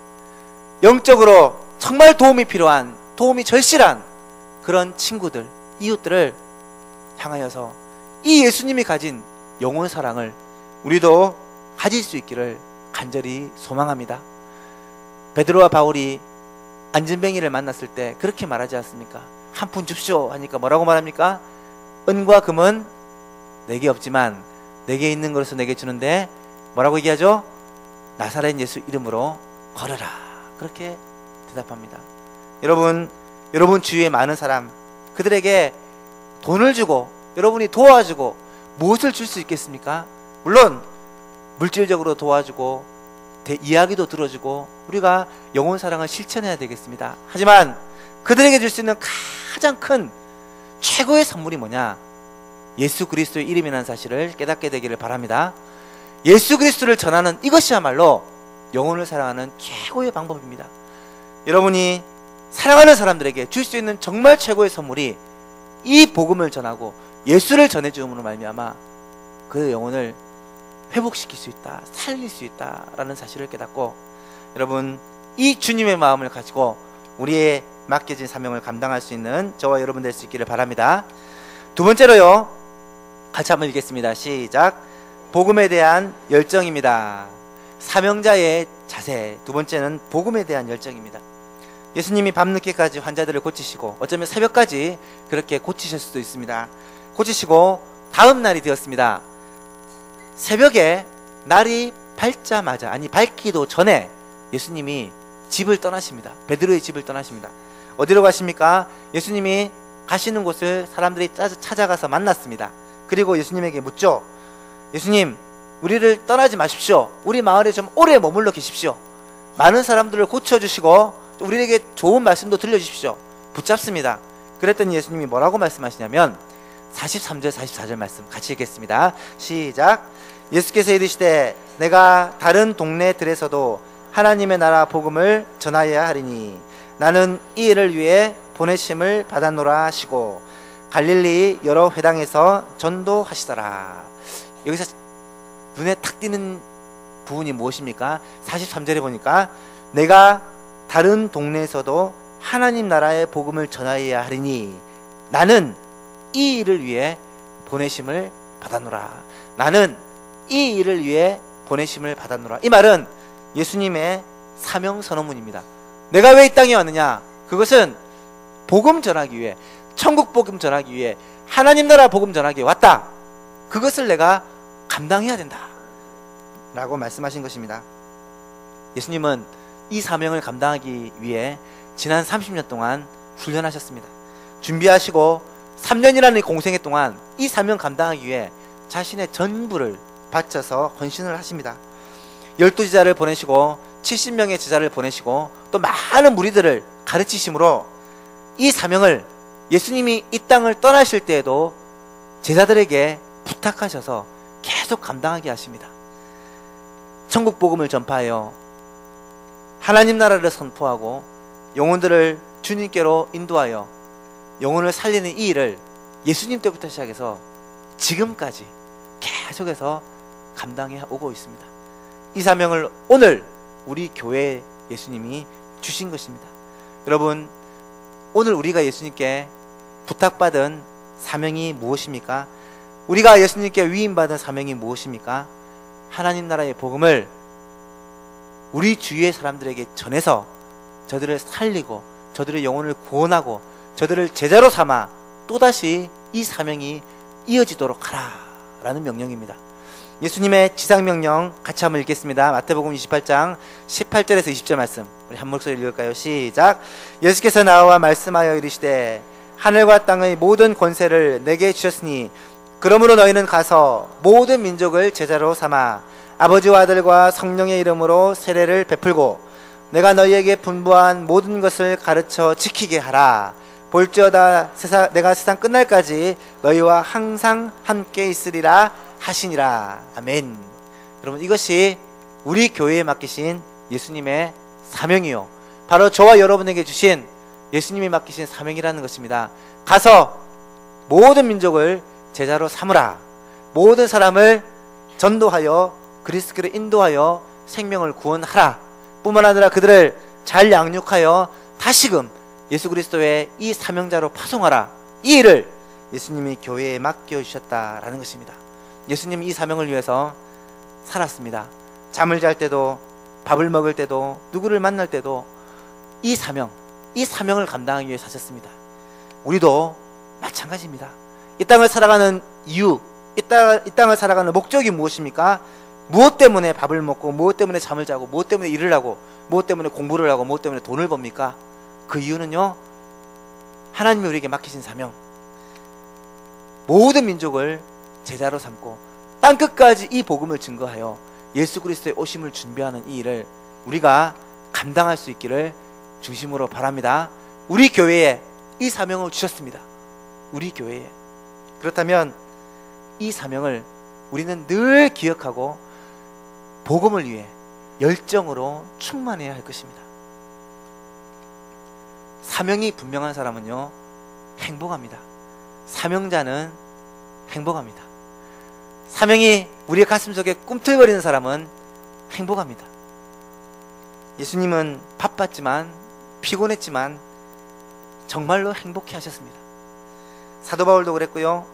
영적으로 정말 도움이 필요한, 도움이 절실한 그런 친구들, 이웃들을 향하여서 이 예수님이 가진 영혼 사랑을 우리도 가질 수 있기를 간절히 소망합니다. 베드로와 바울이 안진뱅이를 만났을 때 그렇게 말하지 않습니까? 한 푼 줍쇼 하니까 뭐라고 말합니까? 은과 금은 내게 없지만 내게 있는 것으로 내게 주는데 뭐라고 얘기하죠? 나사렛 예수 이름으로 걸어라, 그렇게 대답합니다. 여러분 주위에 많은 사람, 그들에게 돈을 주고 여러분이 도와주고 무엇을 줄 수 있겠습니까? 물론 물질적으로 도와주고 이야기도 들어주고 우리가 영혼 사랑을 실천해야 되겠습니다. 하지만 그들에게 줄 수 있는 가장 큰 최고의 선물이 뭐냐? 예수 그리스도의 이름이라는 사실을 깨닫게 되기를 바랍니다. 예수 그리스도를 전하는 이것이야말로 영혼을 사랑하는 최고의 방법입니다. 여러분이 사랑하는 사람들에게 줄 수 있는 정말 최고의 선물이 이 복음을 전하고 예수를 전해주음으로 말미암아 그 영혼을 회복시킬 수 있다, 살릴 수 있다라는 사실을 깨닫고, 여러분 이 주님의 마음을 가지고 우리의 맡겨진 사명을 감당할 수 있는 저와 여러분 될 수 있기를 바랍니다. 두 번째로요, 같이 한번 읽겠습니다. 시작. 복음에 대한 열정입니다. 사명자의 자세. 두 번째는 복음에 대한 열정입니다. 예수님이 밤늦게까지 환자들을 고치시고 어쩌면 새벽까지 그렇게 고치실 수도 있습니다. 고치시고 다음 날이 되었습니다. 새벽에 날이 밝자마자, 아니 밝기도 전에 예수님이 집을 떠나십니다. 베드로의 집을 떠나십니다. 어디로 가십니까? 예수님이 가시는 곳을 사람들이 찾아가서 만났습니다. 그리고 예수님에게 묻죠. 예수님, 우리를 떠나지 마십시오. 우리 마을에 좀 오래 머물러 계십시오. 많은 사람들을 고쳐주시고 우리에게 좋은 말씀도 들려주십시오. 붙잡습니다. 그랬더니 예수님이 뭐라고 말씀하시냐면 43절 44절 말씀 같이 읽겠습니다. 시작. 예수께서 이르시되 내가 다른 동네들에서도 하나님의 나라 복음을 전하여야 하리니 나는 이 일을 위해 보내심을 받았노라 하시고 갈릴리 여러 회당에서 전도하시더라. 여기서 눈에 탁 띄는 부분이 무엇입니까? 43절에 보니까 내가 다른 동네에서도 하나님 나라의 복음을 전하여야 하리니 나는 이 일을 위해 보내심을 받았노라. 나는 이 일을 위해 보내심을 받았노라. 이 말은 예수님의 사명 선언문입니다. 내가 왜 이 땅에 왔느냐? 그것은 복음 전하기 위해, 천국 복음 전하기 위해, 하나님 나라 복음 전하기 위해 왔다. 그것을 내가 감당해야 된다 라고 말씀하신 것입니다. 예수님은 이 사명을 감당하기 위해 지난 30년 동안 훈련하셨습니다. 준비하시고 3년이라는 공생애 동안 이 사명 감당하기 위해 자신의 전부를 바쳐서 헌신을 하십니다. 12제자를 보내시고 70명의 제자를 보내시고 또 많은 무리들을 가르치심으로 이 사명을 예수님이 이 땅을 떠나실 때에도 제자들에게 부탁하셔서 계속 감당하게 하십니다. 천국 복음을 전파하여 하나님 나라를 선포하고 영혼들을 주님께로 인도하여 영혼을 살리는 이 일을 예수님 때부터 시작해서 지금까지 계속해서 감당해 오고 있습니다. 이 사명을 오늘 우리 교회에 예수님이 주신 것입니다. 여러분, 오늘 우리가 예수님께 부탁받은 사명이 무엇입니까? 우리가 예수님께 위임받은 사명이 무엇입니까? 하나님 나라의 복음을 우리 주위의 사람들에게 전해서 저들을 살리고 저들의 영혼을 구원하고 저들을 제자로 삼아 또다시 이 사명이 이어지도록 하라 라는 명령입니다. 예수님의 지상명령 같이 한번 읽겠습니다. 마태복음 28장 18절에서 20절 말씀 우리 한 목소리 읽을까요? 시작. 예수께서 나와 말씀하여 이르시되 하늘과 땅의 모든 권세를 내게 주셨으니 그러므로 너희는 가서 모든 민족을 제자로 삼아 아버지와 아들과 성령의 이름으로 세례를 베풀고 내가 너희에게 분부한 모든 것을 가르쳐 지키게 하라. 볼지어다 내가 세상 끝날까지 너희와 항상 함께 있으리라 하시니라. 아멘. 여러분, 이것이 우리 교회에 맡기신 예수님의 사명이요, 바로 저와 여러분에게 주신 예수님이 맡기신 사명이라는 것입니다. 가서 모든 민족을 제자로 삼으라. 모든 사람을 전도하여 그리스도로 인도하여 생명을 구원하라. 뿐만 아니라 그들을 잘 양육하여 다시금 예수 그리스도의 이 사명자로 파송하라. 이 일을 예수님이 교회에 맡겨주셨다라는 것입니다. 예수님이 이 사명을 위해서 살았습니다. 잠을 잘 때도, 밥을 먹을 때도, 누구를 만날 때도 이 사명을 감당하기 위해 사셨습니다. 우리도 마찬가지입니다. 이 땅을 살아가는 이유, 이 땅을 살아가는 목적이 무엇입니까? 무엇 때문에 밥을 먹고, 무엇 때문에 잠을 자고, 무엇 때문에 일을 하고, 무엇 때문에 공부를 하고, 무엇 때문에 돈을 법니까? 그 이유는요, 하나님이 우리에게 맡기신 사명, 모든 민족을 제자로 삼고 땅끝까지 이 복음을 증거하여 예수 그리스도의 오심을 준비하는 이 일을 우리가 감당할 수 있기를 중심으로 바랍니다. 우리 교회에 이 사명을 주셨습니다. 우리 교회에. 그렇다면 이 사명을 우리는 늘 기억하고 복음을 위해 열정으로 충만해야 할 것입니다. 사명이 분명한 사람은요, 행복합니다. 사명자는 행복합니다. 사명이 우리의 가슴속에 꿈틀거리는 사람은 행복합니다. 예수님은 바빴지만, 피곤했지만 정말로 행복해 하셨습니다. 사도 바울도 그랬고요,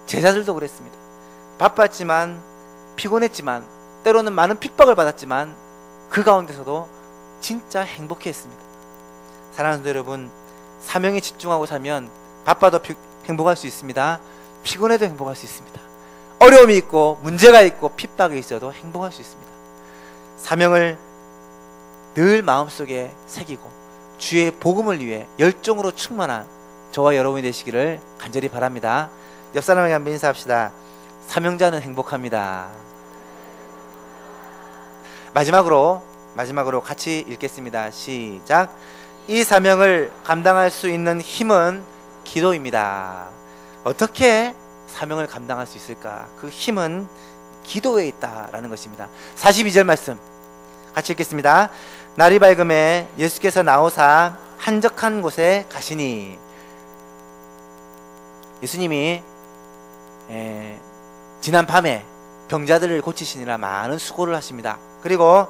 제자들도 그랬습니다. 바빴지만, 피곤했지만, 때로는 많은 핍박을 받았지만 그 가운데서도 진짜 행복해 했습니다. 사랑하는 성도 여러분, 사명에 집중하고 살면 바빠도 행복할 수 있습니다. 피곤해도 행복할 수 있습니다. 어려움이 있고 문제가 있고 핍박이 있어도 행복할 수 있습니다. 사명을 늘 마음속에 새기고 주의 복음을 위해 열정으로 충만한 저와 여러분이 되시기를 간절히 바랍니다. 옆 사람에게 한번 인사합시다. 사명자는 행복합니다. 마지막으로 같이 읽겠습니다. 시작. 이 사명을 감당할 수 있는 힘은 기도입니다. 어떻게 사명을 감당할 수 있을까? 그 힘은 기도에 있다라는 것입니다. 42절 말씀 같이 읽겠습니다. 날이 밝음에 예수께서 나오사 한적한 곳에 가시니, 예수님이 지난 밤에 병자들을 고치시느라 많은 수고를 하십니다. 그리고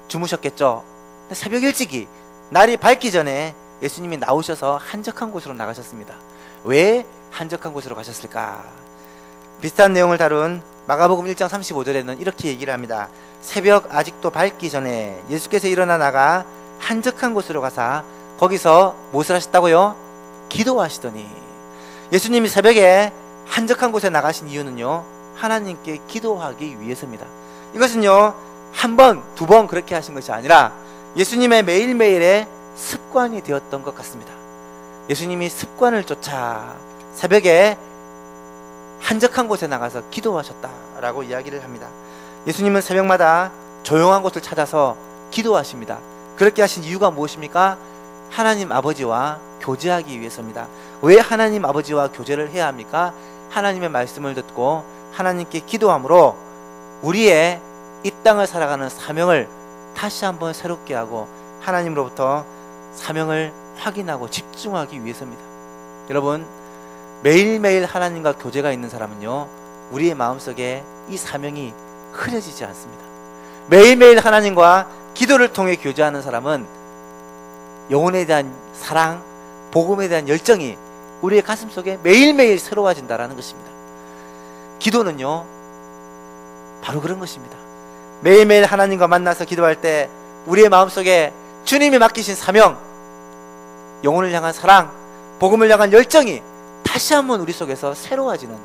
주무셨겠죠. 새벽 일찍이 날이 밝기 전에 예수님이 나오셔서 한적한 곳으로 나가셨습니다. 왜 한적한 곳으로 가셨을까? 비슷한 내용을 다룬 마가복음 1장 35절에는 이렇게 얘기를 합니다. 새벽 아직도 밝기 전에 예수께서 일어나 나가 한적한 곳으로 가사 거기서 무엇을 하셨다고요? 기도하시더니. 예수님이 새벽에 한적한 곳에 나가신 이유는요, 하나님께 기도하기 위해서입니다. 이것은요, 한 번, 두 번 그렇게 하신 것이 아니라 예수님의 매일매일의 습관이 되었던 것 같습니다. 예수님이 습관을 쫓아 새벽에 한적한 곳에 나가서 기도하셨다라고 이야기를 합니다. 예수님은 새벽마다 조용한 곳을 찾아서 기도하십니다. 그렇게 하신 이유가 무엇입니까? 하나님 아버지와 교제하기 위해서입니다. 왜 하나님 아버지와 교제를 해야 합니까? 하나님의 말씀을 듣고 하나님께 기도함으로 우리의 이 땅을 살아가는 사명을 다시 한번 새롭게 하고 하나님으로부터 사명을 확인하고 집중하기 위해서입니다. 여러분, 매일매일 하나님과 교제가 있는 사람은요, 우리의 마음속에 이 사명이 흐려지지 않습니다. 매일매일 하나님과 기도를 통해 교제하는 사람은 영혼에 대한 사랑, 복음에 대한 열정이 우리의 가슴속에 매일매일 새로워진다는 것입니다. 기도는요, 바로 그런 것입니다. 매일매일 하나님과 만나서 기도할 때 우리의 마음속에 주님이 맡기신 사명, 영혼을 향한 사랑, 복음을 향한 열정이 다시 한번 우리 속에서 새로워지는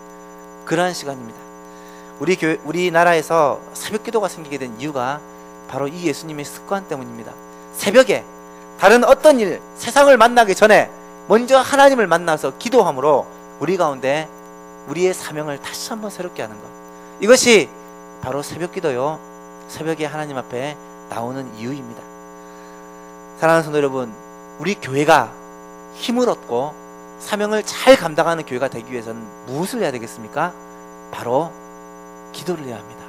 그러한 시간입니다. 우리나라에서 새벽 기도가 생기게 된 이유가 바로 이 예수님의 습관 때문입니다. 새벽에 다른 어떤 일, 세상을 만나기 전에 먼저 하나님을 만나서 기도함으로 우리 가운데 우리의 사명을 다시 한번 새롭게 하는 것, 이것이 바로 새벽 기도요, 새벽에 하나님 앞에 나오는 이유입니다. 사랑하는 성도 여러분, 우리 교회가 힘을 얻고 사명을 잘 감당하는 교회가 되기 위해서는 무엇을 해야 되겠습니까? 바로 기도를 해야 합니다.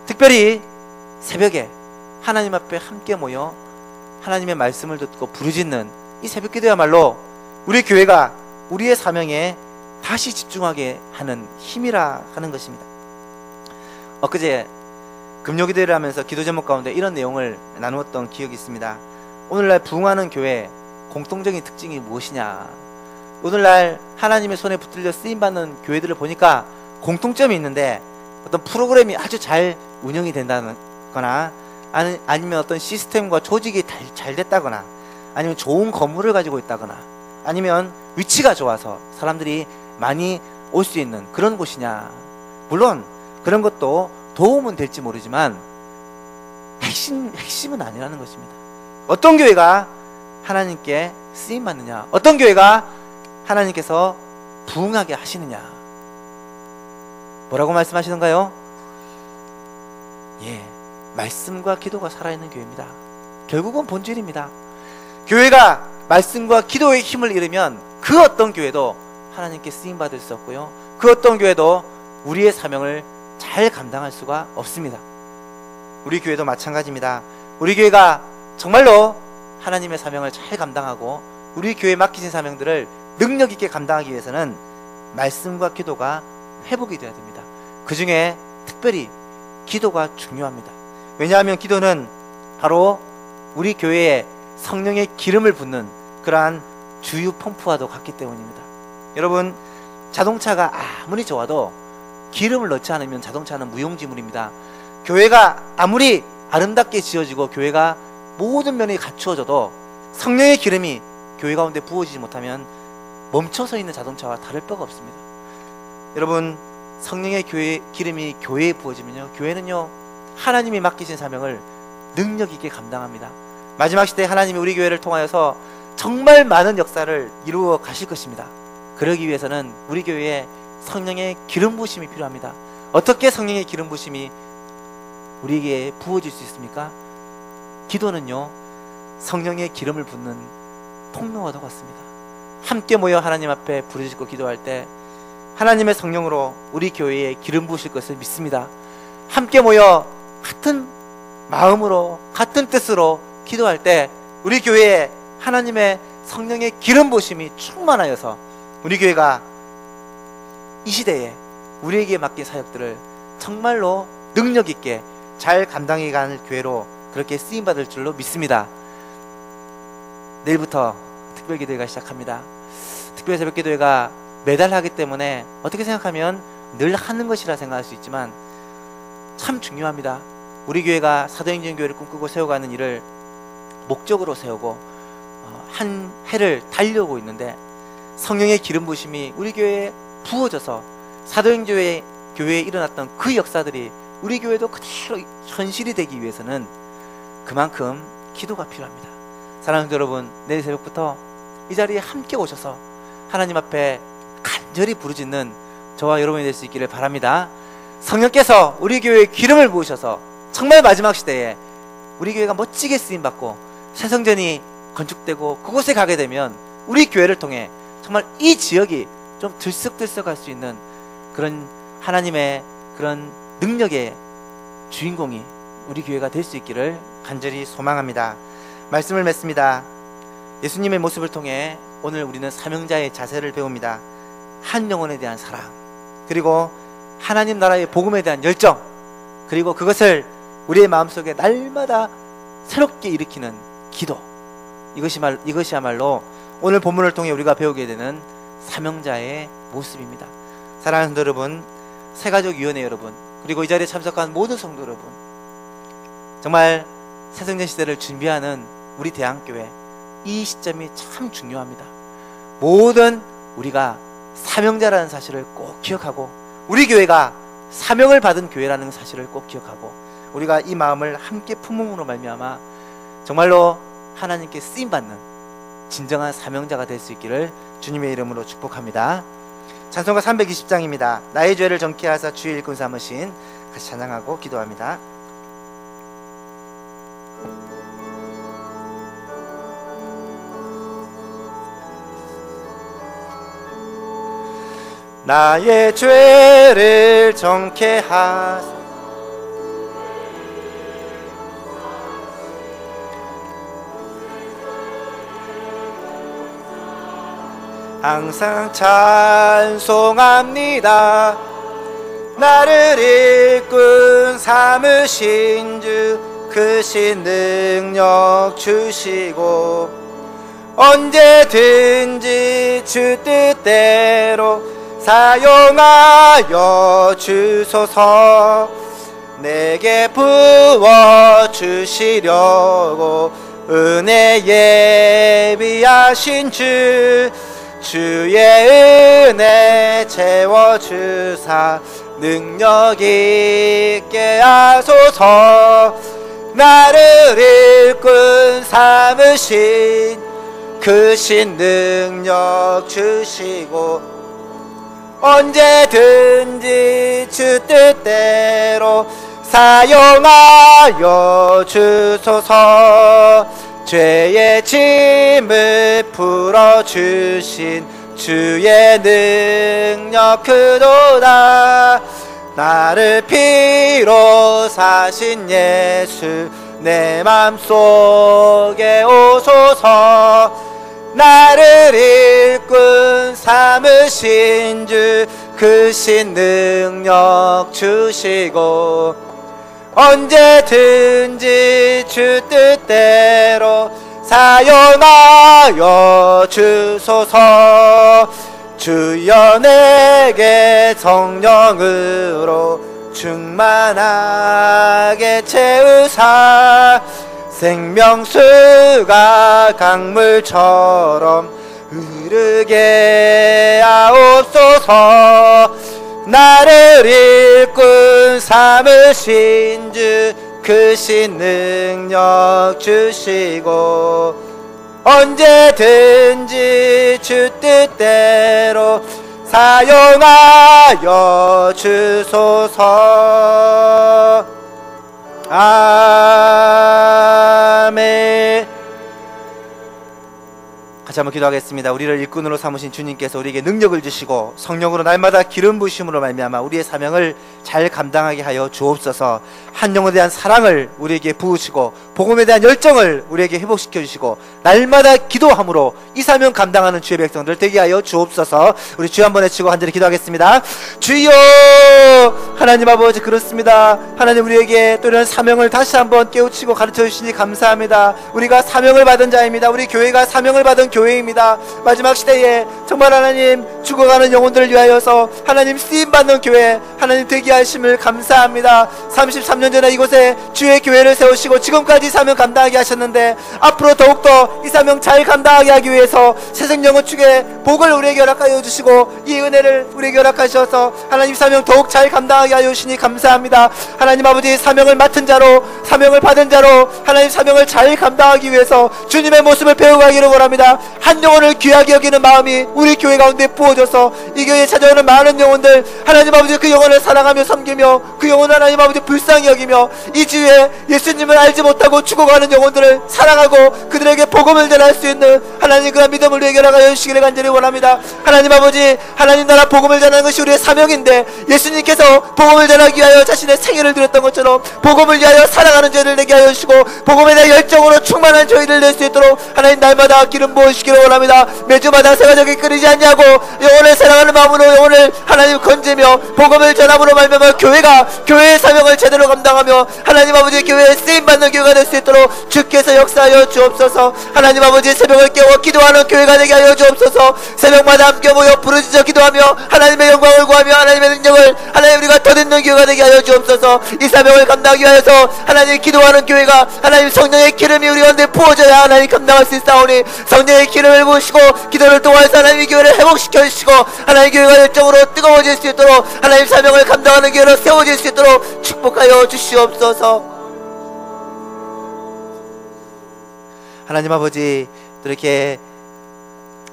특별히 새벽에 하나님 앞에 함께 모여 하나님의 말씀을 듣고 부르짖는 이 새벽 기도야말로 우리 교회가 우리의 사명에 다시 집중하게 하는 힘이라 하는 것입니다. 엊그제 금요기도회를 하면서 기도 제목 가운데 이런 내용을 나누었던 기억이 있습니다. 오늘날 부흥하는 교회 공통적인 특징이 무엇이냐? 오늘날 하나님의 손에 붙들려 쓰임받는 교회들을 보니까 공통점이 있는데, 어떤 프로그램이 아주 잘 운영이 된다거나, 아니면 어떤 시스템과 조직이 잘 됐다거나, 아니면 좋은 건물을 가지고 있다거나, 아니면 위치가 좋아서 사람들이 많이 올 수 있는 그런 곳이냐? 물론 그런 것도 도움은 될지 모르지만 핵심은 아니라는 것입니다. 어떤 교회가 하나님께 쓰임받느냐, 어떤 교회가 하나님께서 부흥하게 하시느냐, 뭐라고 말씀하시는가요? 말씀과 기도가 살아있는 교회입니다. 결국은 본질입니다. 교회가 말씀과 기도의 힘을 잃으면 그 어떤 교회도 하나님께 쓰임받을 수 없고요, 그 어떤 교회도 우리의 사명을 잘 감당할 수가 없습니다. 우리 교회도 마찬가지입니다. 우리 교회가 정말로 하나님의 사명을 잘 감당하고 우리 교회에 맡기신 사명들을 능력 있게 감당하기 위해서는 말씀과 기도가 회복이 되어야 됩니다. 그 중에 특별히 기도가 중요합니다. 왜냐하면 기도는 바로 우리 교회에 성령의 기름을 붓는 그러한 주유 펌프와도 같기 때문입니다. 여러분, 자동차가 아무리 좋아도 기름을 넣지 않으면 자동차는 무용지물입니다. 교회가 아무리 아름답게 지어지고 교회가 모든 면이 갖추어져도 성령의 기름이 교회 가운데 부어지지 못하면 멈춰서 있는 자동차와 다를 바가 없습니다. 여러분, 성령의 기름이 교회에 부어지면요, 교회는요, 하나님이 맡기신 사명을 능력 있게 감당합니다. 마지막 시대에 하나님이 우리 교회를 통하여서 정말 많은 역사를 이루어 가실 것입니다. 그러기 위해서는 우리 교회에 성령의 기름 부으심이 필요합니다. 어떻게 성령의 기름 부으심이 우리에게 부어질 수 있습니까? 기도는요, 성령의 기름을 붓는 통로와도 같습니다. 함께 모여 하나님 앞에 부르짖고 기도할 때 하나님의 성령으로 우리 교회에 기름 부으실 것을 믿습니다. 함께 모여 같은 마음으로 같은 뜻으로 기도할 때 우리 교회에 하나님의 성령의 기름 부으심이 충만하여서 우리 교회가 이 시대에 우리에게 맡긴 사역들을 정말로 능력 있게 잘 감당해 가는 교회로 그렇게 쓰임받을 줄로 믿습니다. 내일부터 특별기도회가 시작합니다. 특별 새벽기도회가 매달 하기 때문에 어떻게 생각하면 늘 하는 것이라 생각할 수 있지만 참 중요합니다. 우리 교회가 사도행전 교회를 꿈꾸고 세워가는 일을 목적으로 세우고 한 해를 달려오고 있는데, 성령의 기름 부으심이 우리 교회에 부어져서 사도행전 교회에 일어났던 그 역사들이 우리 교회도 그대로 현실이 되기 위해서는 그만큼 기도가 필요합니다. 사랑하는 여러분, 내일 새벽부터 이 자리에 함께 오셔서 하나님 앞에 간절히 부르짖는 저와 여러분이 될 수 있기를 바랍니다. 성령께서 우리 교회에 기름을 부으셔서 정말 마지막 시대에 우리 교회가 멋지게 쓰임받고 새성전이 건축되고 그곳에 가게 되면 우리 교회를 통해 정말 이 지역이 좀 들썩들썩할 수 있는 그런 하나님의 그런 능력의 주인공이 우리 교회가 될 수 있기를 간절히 소망합니다. 말씀을 맺습니다. 예수님의 모습을 통해 오늘 우리는 사명자의 자세를 배웁니다. 한 영혼에 대한 사랑, 그리고 하나님 나라의 복음에 대한 열정, 그리고 그것을 우리의 마음속에 날마다 새롭게 일으키는 기도, 이것이야말로 오늘 본문을 통해 우리가 배우게 되는 사명자의 모습입니다. 사랑하는 성도 여러분, 새가족위원회 여러분, 그리고 이 자리에 참석한 모든 성도 여러분, 정말 새성전 시대를 준비하는 우리 대한교회, 이 시점이 참 중요합니다. 모든 우리가 사명자라는 사실을 꼭 기억하고, 우리 교회가 사명을 받은 교회라는 사실을 꼭 기억하고, 우리가 이 마음을 함께 품음으로 말미암아 정말로 하나님께 쓰임받는 진정한 사명자가 될 수 있기를 주님의 이름으로 축복합니다. 찬송가 320장입니다. 나의 죄를 정케 하사 주의 일꾼 삼으신, 같이 찬양하고 기도합니다. 나의 죄를 정케 하사 항상 찬송합니다. 나를 일꾼 삼으신 주, 크신 능력 주시고 언제든지 주 뜻대로 사용하여 주소서. 내게 부어주시려고 은혜 예비하신 주, 주의 은혜 채워주사 능력 있게 하소서. 나를 일꾼 삼으신 크신 능력 주시고 언제든지 주 뜻대로 사용하여 주소서. 죄의 짐을 풀어주신 주의 능력 크도다. 나를 피로 사신 예수 내 맘속에 오소서. 나를 일꾼 삼으신 주, 크신 능력 주시고 언제든지 주 뜻대로 사용하여 주소서. 주여 내게 성령으로 충만하게 채우사 생명수가 강물처럼 흐르게 하옵소서. 나를 일꾼 삼으신 주, 크신 능력 주시고 언제든지 주 뜻대로 사용하여 주소서. 아멘. 같이 한번 기도하겠습니다. 우리를 일꾼으로 삼으신 주님께서 우리에게 능력을 주시고 성령으로 날마다 기름 부으심으로 말미암아 우리의 사명을 잘 감당하게 하여 주옵소서. 한 영혼에 대한 사랑을 우리에게 부으시고 복음에 대한 열정을 우리에게 회복시켜 주시고 날마다 기도함으로 이 사명 감당하는 주의 백성들 되게 하여 주옵소서. 우리 주여 한번 외치고 간절히 기도하겠습니다. 주여, 하나님 아버지, 그렇습니다. 하나님, 우리에게 또 이런 사명을 다시 한번 깨우치고 가르쳐 주시니 감사합니다. 우리가 사명을 받은 자입니다. 우리 교회가 사명을 받은 교회 교회입니다. 마지막 시대에 정말 하나님 죽어가는 영혼들을 위하여서 하나님 쓰임받는 교회 하나님 되게 하심을 감사합니다. 33년 전에 이곳에 주의 교회를 세우시고 지금까지 사명 감당하게 하셨는데 앞으로 더욱더 이 사명 잘 감당하게 하기 위해서 새생명은 축의 복을 우리에게 허락하여 주시고 이 은혜를 우리에게 허락하셔서 하나님 사명 더욱 잘 감당하게 하여 주시니 감사합니다. 하나님 아버지 사명을 맡은 자로 사명을 받은 자로 하나님 사명을 잘 감당하기 위해서 주님의 모습을 배워가기를 원합니다. 한 영혼을 귀하게 여기는 마음이 우리 교회 가운데 부어져서 이 교회에 찾아오는 많은 영혼들 하나님 아버지 그 영혼을 사랑하며 섬기며 그 영혼을 하나님 아버지 불쌍히 여기며 이 지위에 예수님을 알지 못하고 죽어가는 영혼들을 사랑하고 그들에게 복음을 전할 수 있는 하나님 그런 믿음을 우리에게 허락하여 주시기를 간절히 원합니다. 하나님 아버지 하나님 나라 복음을 전하는 것이 우리의 사명인데 예수님께서 복음을 전하기 위하여 자신의 생애를 드렸던 것처럼 복음을 위하여 사랑하는 저희를 내게 하여 주시고 복음에 대한 열정으로 충만한 저희를 낼 수 있도록 하나님 날마다 기름 부어주시기를 원합니다. 매주마다 세가족이 끊이지 않냐고 영혼을 사랑하는 마음으로 영혼을 하나님 건지며 복음을 전함으로 말미암아 교회가 교회의 사명을 제대로 감당하며 하나님 아버지 교회에 쓰임받는 교회가 될 수 있도록 주께서 역사하여 주옵소서. 하나님 아버지 새벽을 깨워 기도하는 교회가 되게 하여 주옵소서. 새벽마다 함께 모여 부르짖어 기도하며 하나님의 영광을 구하며 하나님의 능력을 하나님 우리가 더듬는 교회가 되게 하여 주옵소서. 이 사명을 감당하기 위해서 하나님 기도하는 교회가 하나님 성령의 기름이 우리 가운데 부어져야 하나님 감당할 수 있사오니 성령의 기름을 부으시고 기도를 통해서 하나님 이 교회를 회복시켜 주시고 하나님 교회가 열정으로 뜨거워질 수 있도록 하나님 사명을 감당하는 교회로 세워질 수 있도록 축복하여 주시옵소서. 하나님 아버지 또 이렇게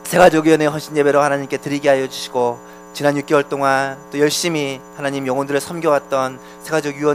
새가족위원회 헌신 예배로 하나님께 드리게 하여 주시고 지난 6개월 동안 또 열심히 하나님 영혼들을 섬겨왔던 새가족위원